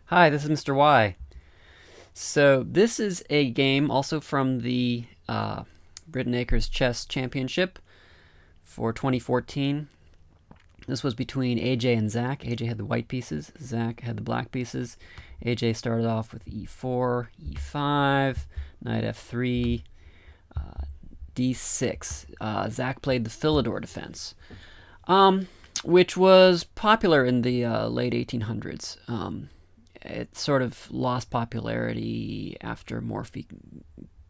Hi, this is Mr. Y. So this is a game also from the Britton Acres Chess Championship for 2014. This was between AJ and Zach. AJ had the white pieces, Zach had the black pieces. AJ started off with e4, e5, knight f3, d6. Zach played the Philidor defense, which was popular in the late 1800s. It sort of lost popularity after Morphy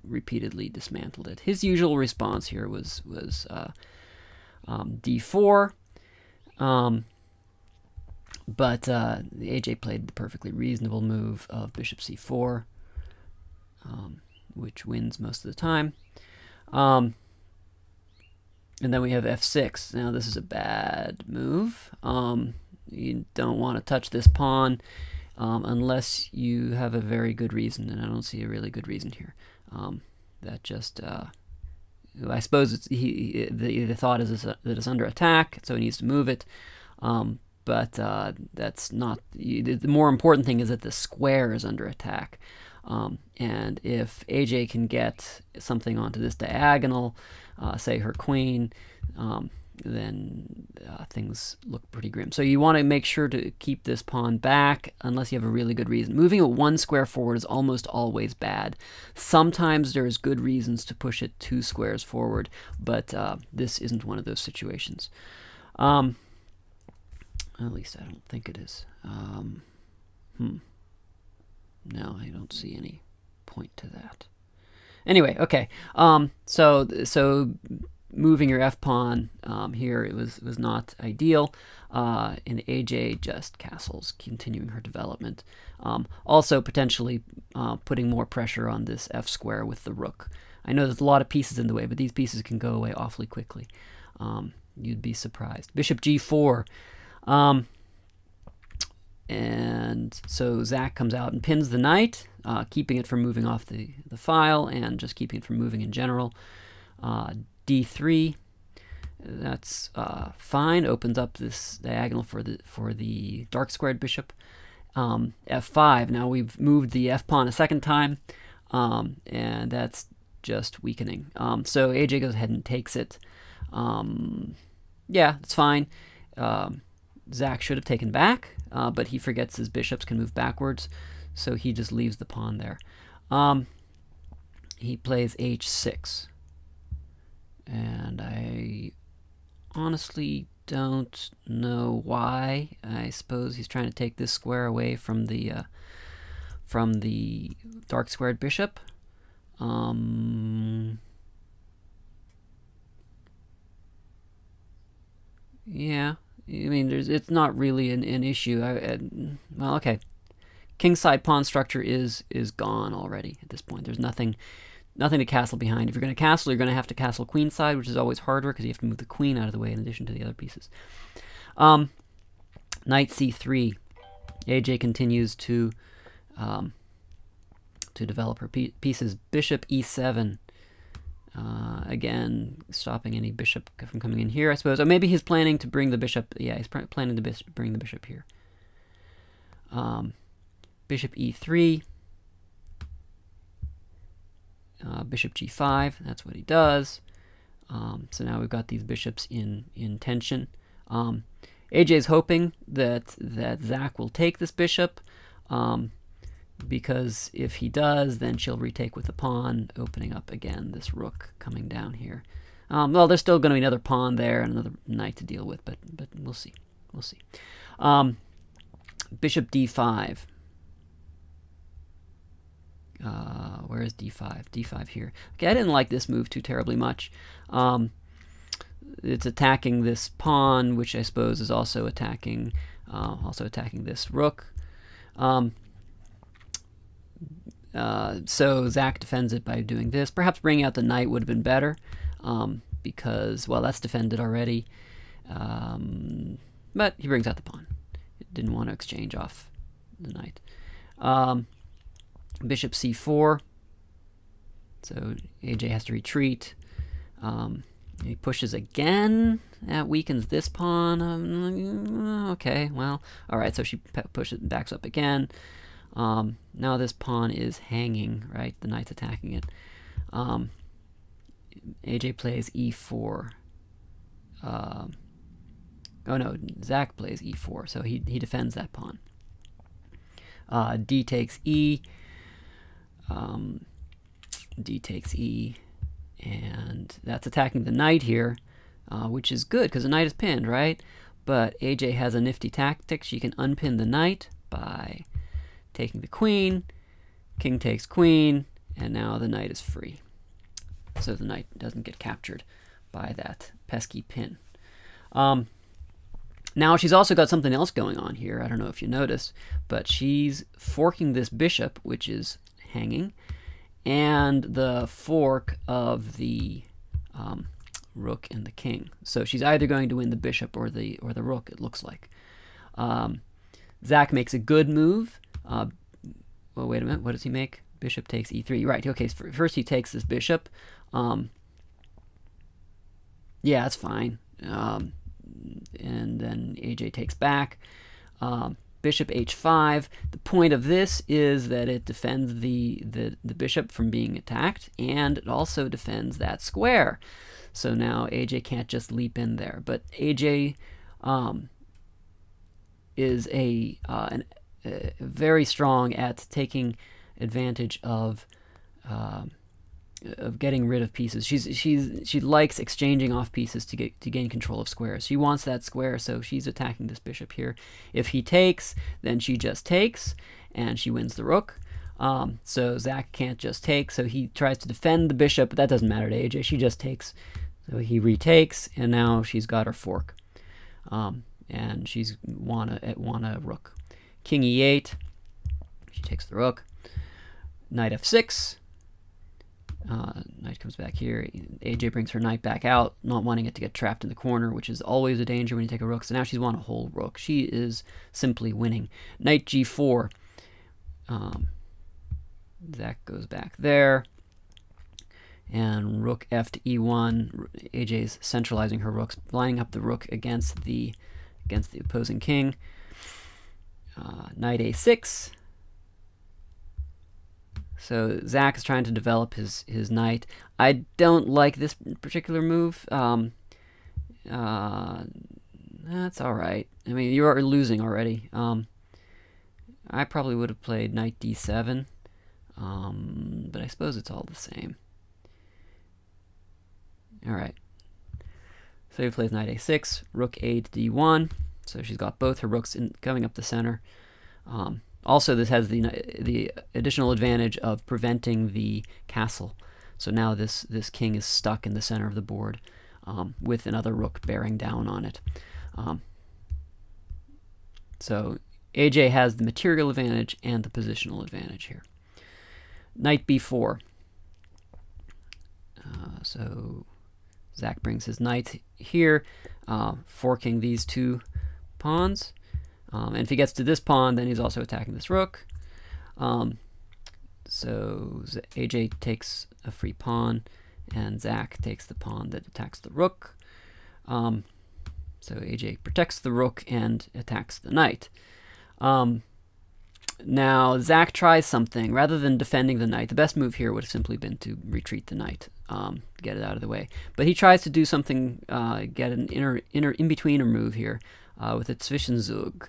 repeatedly dismantled it. His usual response here was d4, but AJ played the perfectly reasonable move of bishop c4, which wins most of the time. And then we have f6. Now this is a bad move. You don't want to touch this pawn unless you have a very good reason, and I don't see a really good reason here. That just, I suppose the thought is that it's under attack, so he needs to move it. But that's not, the more important thing is that the square is under attack. And if AJ can get something onto this diagonal, say her queen, then things look pretty grim. So you want to make sure to keep this pawn back unless you have a really good reason. Moving it one square forward is almost always bad. Sometimes there's good reasons to push it 2 squares forward, but this isn't one of those situations. At least I don't think it is. No, I don't see any point to that. Anyway, okay. So moving your f-pawn here, it was not ideal, and AJ just castles, continuing her development. Also potentially putting more pressure on this f-square with the rook. I know there's a lot of pieces in the way, but these pieces can go away awfully quickly. You'd be surprised. Bishop g4. And so Zach comes out and pins the knight, keeping it from moving off the file and just keeping it from moving in general. D3, that's fine. Opens up this diagonal for the dark squared bishop. F5. Now we've moved the f pawn a second time, and that's just weakening. So AJ goes ahead and takes it. Yeah, it's fine. Zach should have taken back, but he forgets his bishops can move backwards, so he just leaves the pawn there. He plays h6. And I honestly don't know why. I suppose he's trying to take this square away from the dark squared bishop. Yeah, I mean, it's not really an issue. Well, okay. Kingside pawn structure is gone already at this point. There's nothing to castle behind. If you're going to castle, you're going to have to castle queenside, which is always harder because you have to move the queen out of the way in addition to the other pieces. Knight c3. AJ continues to develop her pieces. Bishop e7. Again, stopping any bishop from coming in here, I suppose. Or maybe he's planning to bring the bishop. Yeah, he's planning to bring the bishop here. Bishop e3. Bishop g5, that's what he does. So now we've got these bishops in tension. AJ's hoping that Zach will take this bishop, because if he does, then she'll retake with the pawn, opening up again this rook coming down here. Well, there's still going to be another pawn there and another knight to deal with, but we'll see. We'll see. Bishop d5. Where is d5? d5 here. Okay, I didn't like this move too terribly much. It's attacking this pawn, which I suppose is also attacking this rook. So Zach defends it by doing this. Perhaps bringing out the knight would have been better, because, well, that's defended already. But he brings out the pawn. Didn't want to exchange off the knight. Bishop c4. So AJ has to retreat. He pushes again. That weakens this pawn. Okay, well, all right. So she pushes, backs up again. Now this pawn is hanging, right? The knight's attacking it. AJ plays e4. Oh no, Zach plays e4, so he defends that pawn. D takes e. D takes e, and that's attacking the knight here, which is good because the knight is pinned, right? But AJ has a nifty tactic. She can unpin the knight by taking the queen. King takes queen, and now the knight is free. So the knight doesn't get captured by that pesky pin. Now she's also got something else going on here. I don't know if you noticed, but she's forking this bishop, which is hanging, and the fork of the rook and the king. So she's either going to win the bishop or the rook, it looks like. Zach makes a good move. Well, wait a minute. What does he make? Bishop takes e3. Right. Okay. First he takes this bishop. Yeah, that's fine. And then AJ takes back. Bishop h5. The point of this is that it defends the bishop from being attacked, and it also defends that square. So now AJ can't just leap in there. But AJ is very strong at taking advantage of getting rid of pieces. She likes exchanging off pieces to gain control of squares. She wants that square, so she's attacking this bishop here. If he takes, then she just takes, and she wins the rook. So Zach can't just take, so he tries to defend the bishop, but that doesn't matter to AJ. She just takes. So he retakes, and now she's got her fork. And she's won a rook. King e8. She takes the rook. Knight f6. Knight comes back here. AJ brings her knight back out, not wanting it to get trapped in the corner, which is always a danger when you take a rook. So now she's won a whole rook. She is simply winning. Knight g4. Zach goes back there. And rook f to e1. AJ's centralizing her rooks, lining up the rook against the opposing king. Knight a6. So Zach is trying to develop his knight. I don't like this particular move. That's all right. I mean, you are losing already. I probably would have played knight d7, but I suppose it's all the same. All right. So he plays knight a6, rook a to d1. So she's got both her rooks coming up the center. Also, this has the additional advantage of preventing the castle. So now this king is stuck in the center of the board with another rook bearing down on it. So AJ has the material advantage and the positional advantage here. Knight b4. So Zach brings his knight here, forking these two pawns. And if he gets to this pawn, then he's also attacking this rook. So AJ takes a free pawn, and Zach takes the pawn that attacks the rook. So AJ protects the rook and attacks the knight. Now Zach tries something. Rather than defending the knight, the best move here would have simply been to retreat the knight, get it out of the way. But he tries to do something, get an in-betweener move here with a Zwischenzug.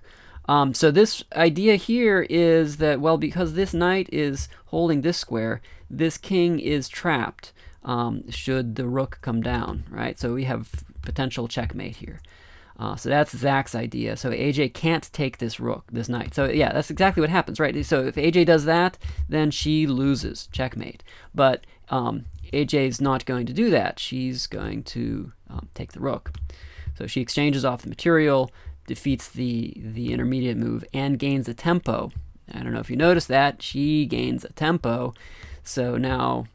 So this idea here is that, well, because this knight is holding this square, this king is trapped should the rook come down, right? So we have potential checkmate here. So that's Zach's idea. So AJ can't take this rook, this knight. So yeah, that's exactly what happens, right? So if AJ does that, then she loses, checkmate. But AJ's not going to do that. She's going to take the rook. So she exchanges off the material, defeats the intermediate move, and gains a tempo. I don't know if you noticed that. She gains a tempo. So now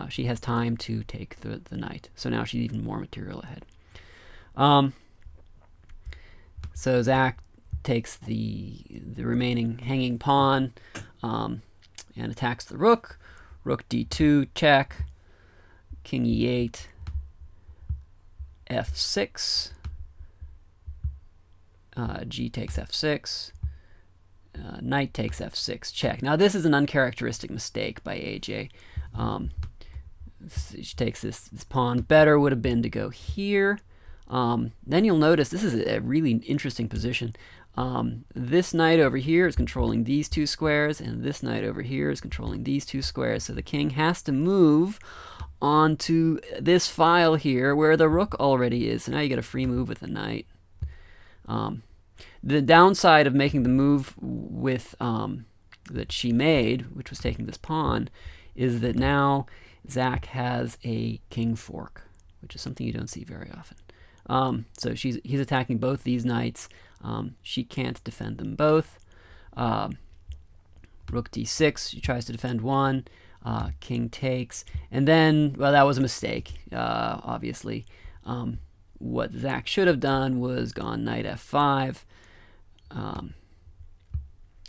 she has time to take the knight. So now she's even more material ahead. So Zach takes the remaining hanging pawn and attacks the rook. Rook d2, check. King e8. f6, g takes f6, knight takes f6, check. Now this is an uncharacteristic mistake by AJ. She takes this pawn. Better would have been to go here. Then you'll notice this is a really interesting position. This knight over here is controlling these two squares, and this knight over here is controlling these two squares. So the king has to move onto this file here where the rook already is. So now you get a free move with the knight. The downside of making the move with that she made, which was taking this pawn, is that now Zach has a king fork, which is something you don't see very often. So he's attacking both these knights. She can't defend them both. Rook d6, she tries to defend one. King takes, and then, well, that was a mistake, obviously. What Zach should have done was gone knight f5,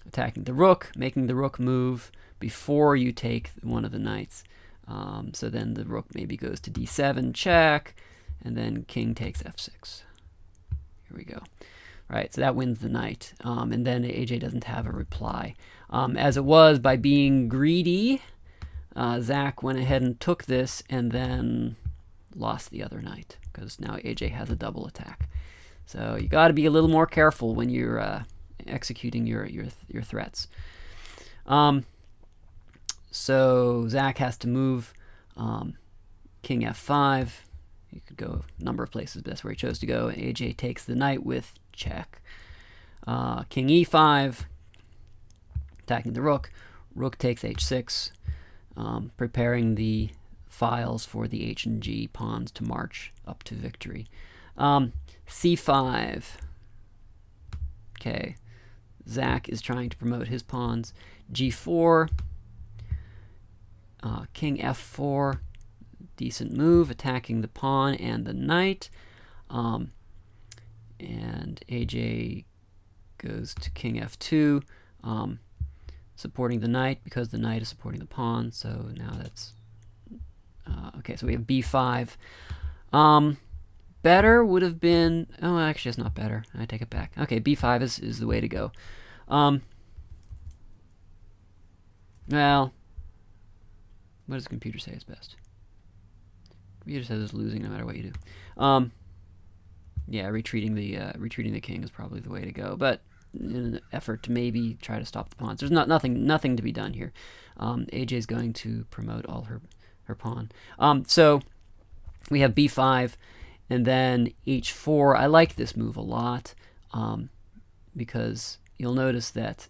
attacking the rook, making the rook move before you take one of the knights. So then the rook maybe goes to d7, check, and then king takes f6. Here we go. Right, so that wins the knight. And then AJ doesn't have a reply. As it was, by being greedy, Zach went ahead and took this and then lost the other knight, because now AJ has a double attack. So you got to be a little more careful when you're executing your threats. So Zach has to move king f5. You could go a number of places, but that's where he chose to go. AJ takes the knight with check. King e5, attacking the rook. Rook takes h6, preparing the files for the h and g pawns to march up to victory. c5. Okay, Zach is trying to promote his pawns. g4, king f4, decent move, attacking the pawn and the knight. And AJ goes to king f2, supporting the knight because the knight is supporting the pawn. So now that's okay. So we have b5. Better would have been, oh, actually it's not better. I take it back. Okay, b5 is the way to go. Well, what does the computer say is best? The computer says it's losing no matter what you do. Yeah, retreating the king is probably the way to go. But in an effort to maybe try to stop the pawns, there's nothing to be done here. AJ is going to promote all her pawn. So we have b5, and then h4. I like this move a lot because you'll notice that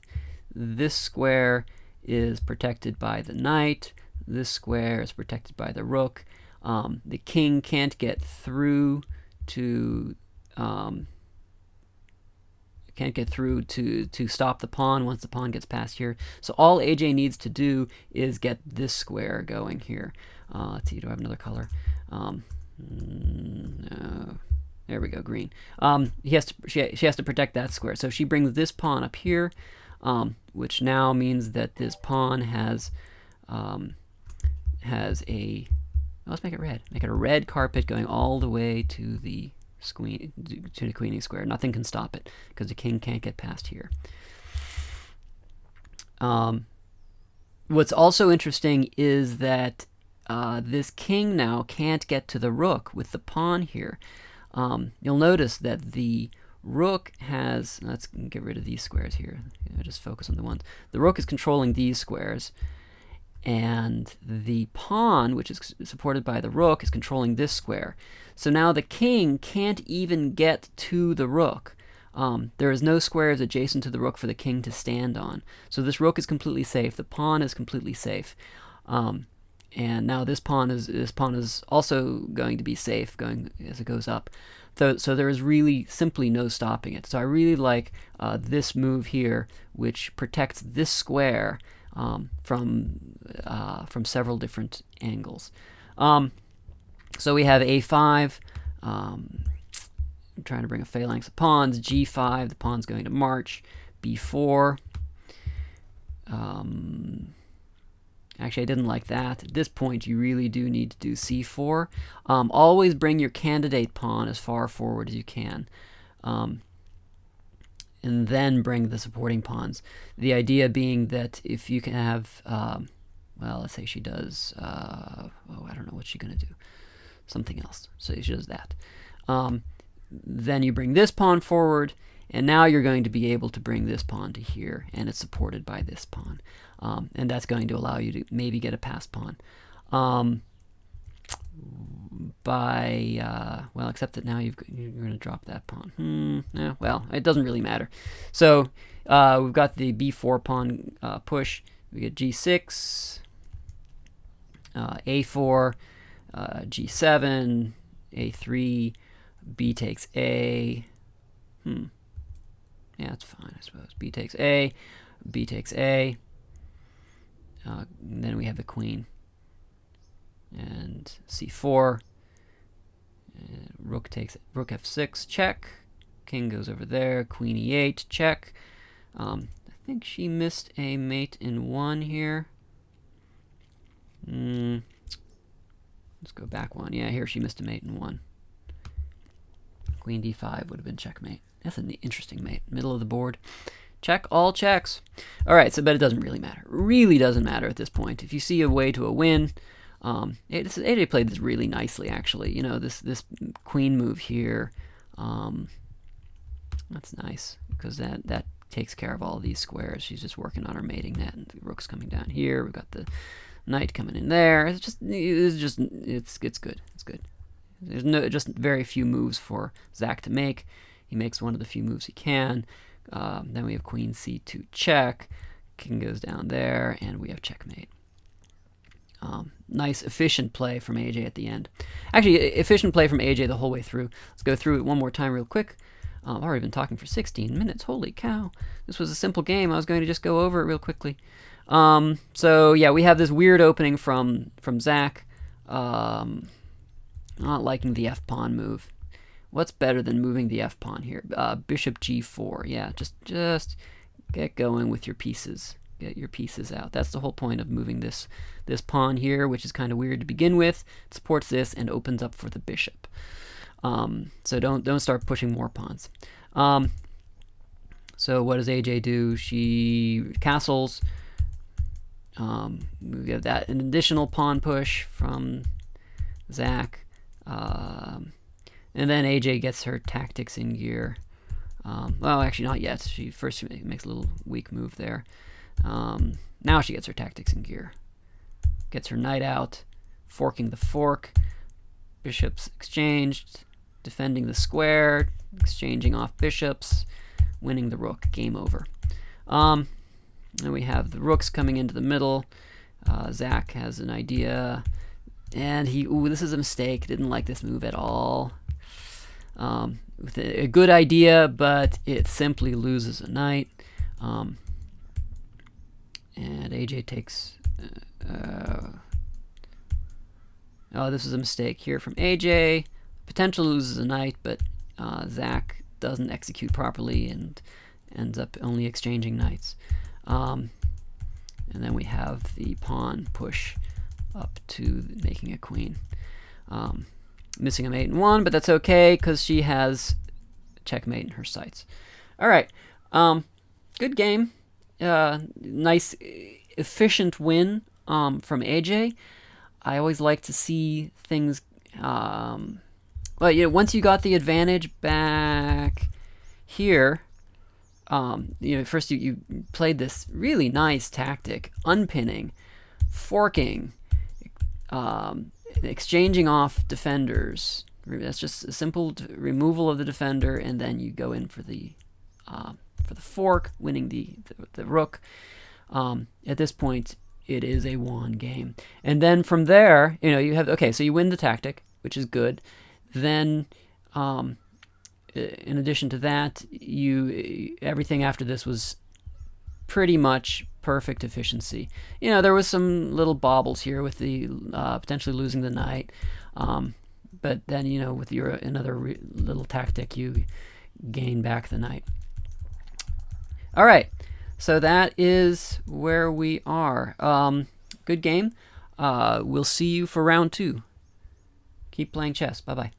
this square is protected by the knight. This square is protected by the rook. The king can't get through to stop the pawn once the pawn gets past here. So all AJ needs to do is get this square going here. Let's see, do I have another color? No. There we go, green. She has to protect that square. So she brings this pawn up here, which now means that this pawn has a, let's make it red. Make it a red carpet going all the way to the queening square. Nothing can stop it because the king can't get past here. What's also interesting is that this king now can't get to the rook with the pawn here. You'll notice that the rook has, let's get rid of these squares here. Just focus on the ones. The rook is controlling these squares, and the pawn, which is supported by the rook, is controlling this square. So now the king can't even get to the rook. There is no squares adjacent to the rook for the king to stand on. So this rook is completely safe. The pawn is completely safe. And now this pawn is also going to be safe going as it goes up. So there is really simply no stopping it. So I really like this move here, which protects this square from several different angles. So we have a5. I'm trying to bring a phalanx of pawns. g5, the pawn's going to march. b4. Actually, I didn't like that. At this point, you really do need to do c4. Always bring your candidate pawn as far forward as you can. And then bring the supporting pawns. The idea being that if you can have, well, let's say she does, oh, I don't know what she's going to do. Something else. So she does that. Then you bring this pawn forward, and now you're going to be able to bring this pawn to here, and it's supported by this pawn. And that's going to allow you to maybe get a passed pawn. Well, except that now you're going to drop that pawn. Yeah, well, it doesn't really matter. So we've got the b4 pawn push. We get g6, a4, g7, a3, b takes a. Yeah, it's fine, I suppose. B takes a, b takes a. Then we have the queen. And c4. Rook f6, check. King goes over there. Queen e8, check. I think she missed a mate in 1 here. Let's go back 1. Yeah, here she missed a mate in 1. Queen d5 would have been checkmate. That's an interesting mate. Middle of the board. Check all checks. All right, so but it doesn't really matter. Really doesn't matter at this point. If you see a way to a win, AJ played this really nicely, actually. You know, this queen move here, that's nice because that takes care of all these squares. She's just working on her mating net, and the rook's coming down here. We've got the knight coming in there. It's good. It's good. There's just very few moves for Zach to make. He makes one of the few moves he can. Then we have queen c2 check. King goes down there, and we have checkmate. Nice, efficient play from AJ at the end. Actually, efficient play from AJ the whole way through. Let's go through it one more time real quick. I've already been talking for 16 minutes. Holy cow. This was a simple game. I was going to just go over it real quickly. So, yeah, we have this weird opening from Zach. Not liking the f-pawn move. What's better than moving the f-pawn here? Bishop g4. Yeah, just get going with your pieces. Get your pieces out. That's the whole point of moving this pawn here, which is kind of weird to begin with. It supports this and opens up for the bishop. So don't start pushing more pawns. So what does AJ do? She castles. We have that an additional pawn push from Zach. And then AJ gets her tactics in gear. Well, actually not yet. She first makes a little weak move there. Now she gets her tactics in gear. Gets her knight out, forking the fork. Bishops exchanged, defending the square, exchanging off bishops, winning the rook. Game over. And we have the rooks coming into the middle. Zach has an idea, and this is a mistake. Didn't like this move at all. With a good idea, but it simply loses a knight. And AJ takes... oh, this is a mistake here from AJ. Potential loses a knight, but Zach doesn't execute properly and ends up only exchanging knights. And then we have the pawn push up to making a queen. Missing a mate in 1, but that's okay because she has checkmate in her sights. All right, good game. Nice, efficient win from AJ. I always like to see things. Well, you know, once you got the advantage back here, you know, first you played this really nice tactic, unpinning, forking, exchanging off defenders. That's just a simple removal of the defender, and then you go in for the fork, winning the rook. At this point, it is a won game. And then from there, you know, you have, okay, so you win the tactic, which is good. Then, in addition to that, everything after this was pretty much perfect efficiency. You know, there was some little bobbles here with the potentially losing the knight, but then, you know, with your another little tactic, you gain back the knight. All right, so that is where we are. Good game. We'll see you for round 2. Keep playing chess. Bye-bye.